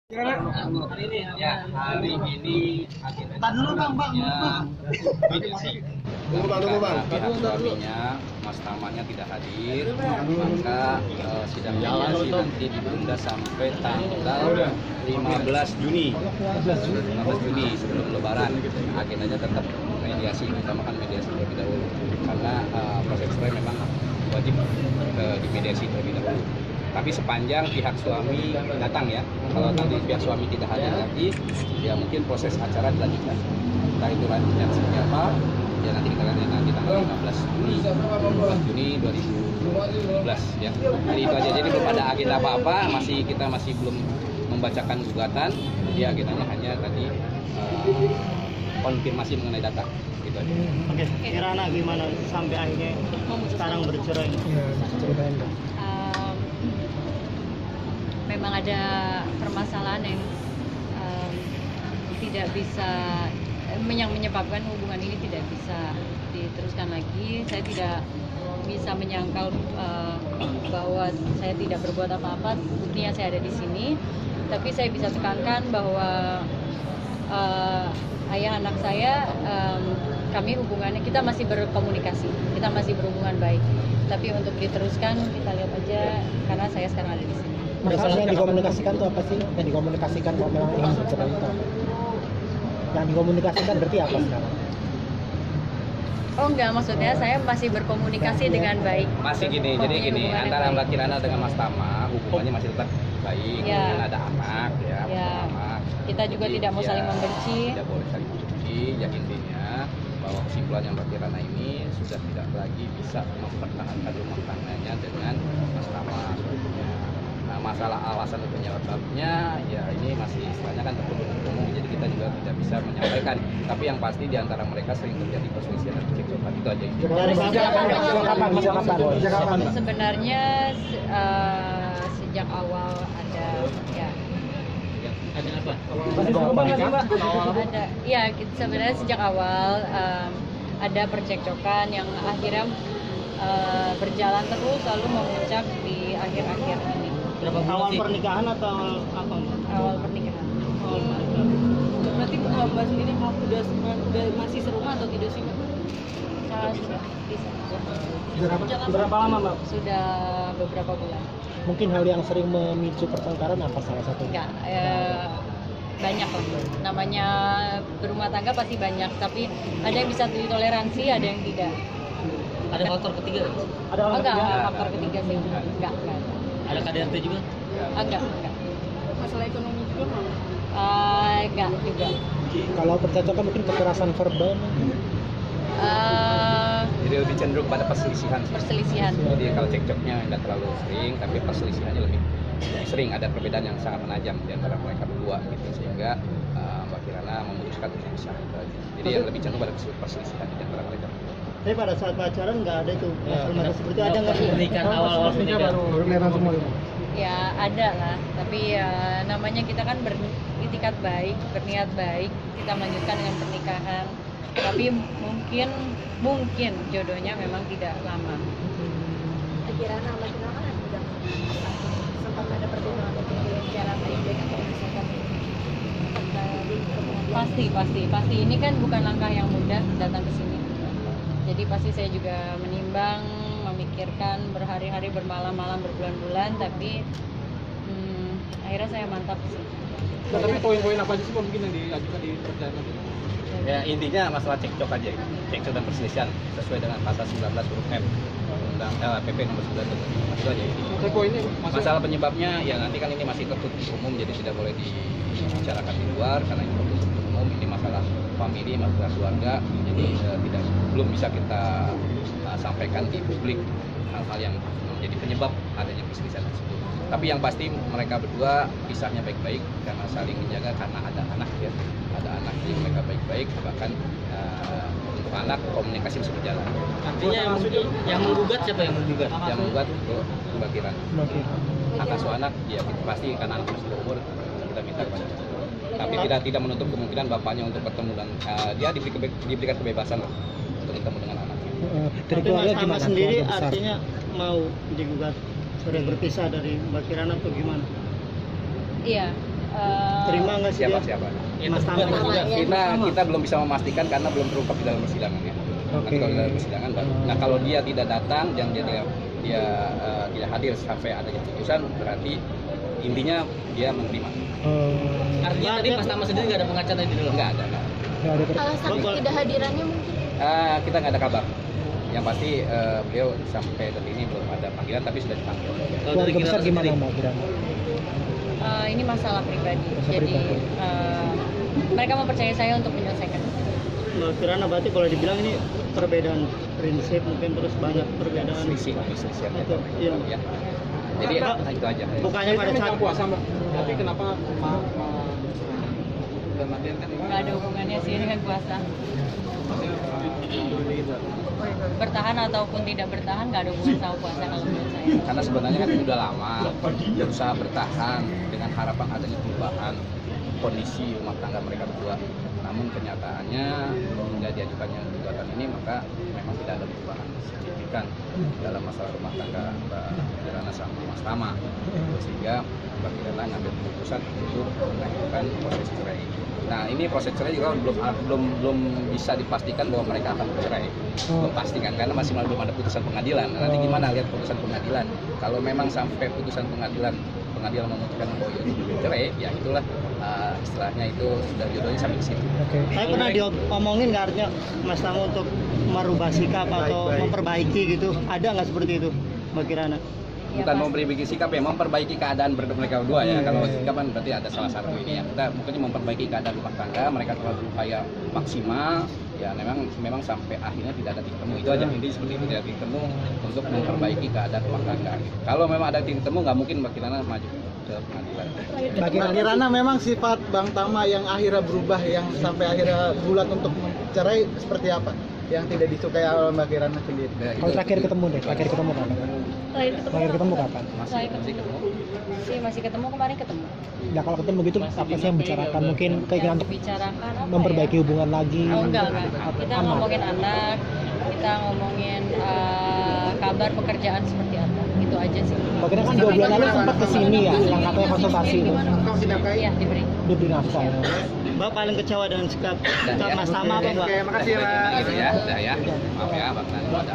Ya, hari ini agendanya mediasi. Tunggu bang. Pihak suaminya, Mas Tamanya tidak hadir, maka sidang mediasi nanti ditunda sampai tanggal 15 Juni. 15 Juni sebelum Lebaran. Agendanya tetap mediasi, utamakan mediasi terlebih dahulu, karena proses cerai memang wajib di mediasi terlebih dahulu. Tapi sepanjang pihak suami datang ya, kalau nanti pihak suami tidak hadir lagi, ya mungkin proses acara dilanjutkan. Entah itu lanjutnya seperti apa, ya nanti kita lihat nanti tanggal 15 Juni 2012 ya. Jadi itu aja. Jadi belum ada agenda apa-apa, kita masih belum membacakan gugatan. Jadi agendanya hanya tadi konfirmasi mengenai data. Gitu aja. Oke, Kirana gimana sampai akhirnya sekarang bercerai? Memang ada permasalahan yang tidak bisa yang menyebabkan hubungan ini tidak bisa diteruskan lagi. Saya tidak bisa menyangkal bahwa saya tidak berbuat apa-apa, buktinya saya ada di sini. Tapi saya bisa tekankan bahwa ayah anak saya, kami hubungannya, kita masih berkomunikasi, kita masih berhubungan baik. Tapi untuk diteruskan kita lihat aja, karena saya sekarang ada di sini. Masalah yang dikomunikasikan itu apa sih? Yang dikomunikasikan kalau memang ingin bercerai itu apa? Yang dikomunikasikan berarti apa sekarang? Oh enggak, maksudnya saya masih berkomunikasi dengan baik. Masih gini, jadi gini, antara Mbak Kirana dengan Mas Tama hubungannya masih tetap baik, Ya. kemudian ada anak ya, Ya. anak. Kita juga tidak mau saling membenci. Tidak boleh saling membenci, ya intinya bahwa kesimpulan yang Mbak Kirana ini sudah tidak lagi bisa mempertahankan rumah tangganya dengan Mas Tama sebetulnya. Nah, masalah alasan dan penyebabnya ya ini masih istilahnya kan tertutup umum, jadi kita juga tidak bisa menyampaikan. Tapi yang pasti di antara mereka sering terjadi perselisihan dan kecekcokan, itu aja. Dari sejak kapan? Sebenarnya sejak awal ada ya. Ada apa? Ada, ya sebenarnya sejak awal ada percekcokan yang akhirnya berjalan terus lalu memuncak di akhir-akhir ini. Awal pernikahan atau apa? Awal pernikahan. Berarti Mbak sendiri udah masih serumah atau tidak sih? Sudah bisa. Berapa lama Mbak? Sudah beberapa bulan. Mungkin hal yang sering memicu pertengkaran apa salah satu? Enggak, banyak lah. Namanya berumah tangga pasti banyak, tapi ada yang bisa ditoleransi, ada yang tidak. Ada faktor ketiga? Ada orang Enggak, ketiga? faktor ketiga sih. Enggak. Ada KDRT juga? Enggak. Masalah ekonomi juga nggak? Enggak juga. Kalau percekcokan mungkin kekerasan verbal. Jadi lebih cenderung pada perselisihan. Perselisihan. Jadi kalau cekcoknya tidak terlalu sering, tapi perselisihannya lebih sering. Ada perbedaan yang sangat menajam di antara mereka berdua gitu, sehingga Mbak Kirana memutuskan untuk pisah. Jadi yang lebih cenderung pada perselisihan di antara mereka. Tapi pada saat pacaran nggak ada itu masalah seperti itu, ada nggak? Pernikahan awal pernikahan. Ya ada lah, tapi ya namanya kita kan beritikat baik, berniat baik, kita melanjutkan dengan pernikahan. Tapi mungkin jodohnya memang tidak lama. Kirana sama Kirana kan udah sempat ada pertemuan untuk cara baik-baik atau misalkan Pasti. Ini kan bukan langkah yang mudah datang ke sini. Jadi pasti saya juga menimbang, memikirkan berhari-hari, bermalam-malam, berbulan-bulan, tapi akhirnya saya mantap sih. Nah, tapi poin-poin apa aja sih mungkin yang diajukan di perjalanan itu? Ya intinya masalah cekcok aja, cekcok dan perselisihan sesuai dengan pasal 19 huruf M Undang PP nomor 9 itu aja intinya. Poinnya Masalah penyebabnya ya nanti kan ini masih tertutup umum, jadi tidak boleh dibicarakan di luar karena ini tertutup umum. Ini masalah famili, masalah keluarga, jadi belum bisa kita sampaikan di publik hal-hal yang menjadi penyebab adanya perselisihan tersebut. Tapi yang pasti mereka berdua pisahnya baik-baik karena saling menjaga, karena ada anak ya, ada anak, jadi mereka baik-baik, bahkan untuk anak komunikasi bisa berjalan. Artinya yang menggugat siapa yang menggugat? Yang menggugat itu Mbak Kirana. Hak asuh anak ya pasti karena anak masih berumur kita minta kepada. Tapi tidak menutup kemungkinan bapaknya untuk bertemu dan dia diberikan kebebasan lah untuk bertemu dengan anaknya. Dari keluarga gimana? Sendiri artinya mau digugat sudah berpisah dari Mbak Kirana atau gimana? Iya, Terima nggak sih dia? Siapa? Mas Tama. Kita belum bisa memastikan karena belum terungkap di dalam persidangan ya. Nanti kalau di dalam persidangan baru. Nah kalau dia tidak datang dan dia tidak hadir sampai adanya putusan, berarti intinya dia menerima. Artinya tadi Mas Tama sendiri nggak ada pengacara di dalam? Nggak ada. Alasan tidak hadirannya mungkin? Kita nggak ada kabar. Yang pasti beliau sampai detik ini belum ada panggilan tapi sudah dipanggil. Keluarga besar gimana Mbak Kirana? Ini masalah pribadi. Masalah Jadi pribadi. mereka mempercayai saya untuk menyelesaikan. Mbak Kirana berarti kalau dibilang ini perbedaan prinsip mungkin terus banyak perbedaan. Selisih Itu, iya. ya. Jadi itu aja. Bukannya pada saat puasa Mbak, tapi kenapa dalam artian kan Nggak ada hubungannya sih dengan puasa. Bertahan ataupun tidak bertahan nggak ada hubungan sama puasa kalau menurut saya. Karena sebenarnya kan sudah lama berusaha bertahan dengan harapan adanya perubahan kondisi rumah tangga mereka berdua. Namun kenyataannya hingga diajukannya gugatan ini maka memang tidak ada perubahan signifikan dalam masalah rumah tangga Mbak Kirana sama Mas Tama, sehingga Mbak Kirana ngambil keputusan untuk mengajukan proses cerai. Nah ini proses cerai juga belum bisa dipastikan bahwa mereka akan bercerai. Belum pastikan karena masih belum ada putusan pengadilan. Nanti gimana lihat putusan pengadilan. Kalau memang sampai putusan pengadilan memutuskan bahwa itu bercerai, ya itulah istilahnya itu sudah jodohnya sampai ke situ. saya pernah diomongin nggak artinya Mas Tama untuk merubah sikap atau memperbaiki gitu, ada nggak seperti itu Mbak Kirana? Bukan memperbaiki sikap ya, memperbaiki keadaan mereka berdua ya. Kalau sikap kan berarti ada salah satu ini ya. Kita mungkin memperbaiki keadaan rumah tangga, mereka telah berupaya maksimal. Ya memang sampai akhirnya tidak ada titik temu. Itu aja intinya seperti itu, tidak titik temu untuk memperbaiki keadaan rumah tangga. Kalau memang ada titik temu nggak mungkin Mbak Kirana maju ke pengadilan. Mbak Kirana memang sifat Bang Tama yang akhirnya berubah, yang sampai akhirnya bulat untuk cerai seperti apa? Yang tidak disukai oleh Mbak Kirana sendiri. Kalau terakhir ketemu kapan? Terakhir Terakhir ketemu kapan? Masih ketemu. Masih ketemu kemarin ketemu. Nah kalau ketemu gitu apa sih yang bicarakan? Mungkin keinginan untuk Bicarakan apa memperbaiki ya? hubungan lagi? Oh enggak. Kita ngomongin anak, kita ngomongin kabar pekerjaan seperti apa. Itu aja sih. Bagaimana kan 2 bulan lalu sempat kesini ya, yang katanya konsultasi itu. Iya, diberi. Diberi nafkah. Mbak paling kecewa dengan sikap Mas Tama apa Mbak? Oke, makasih ya Mbak. Ya, maaf ya, Bang.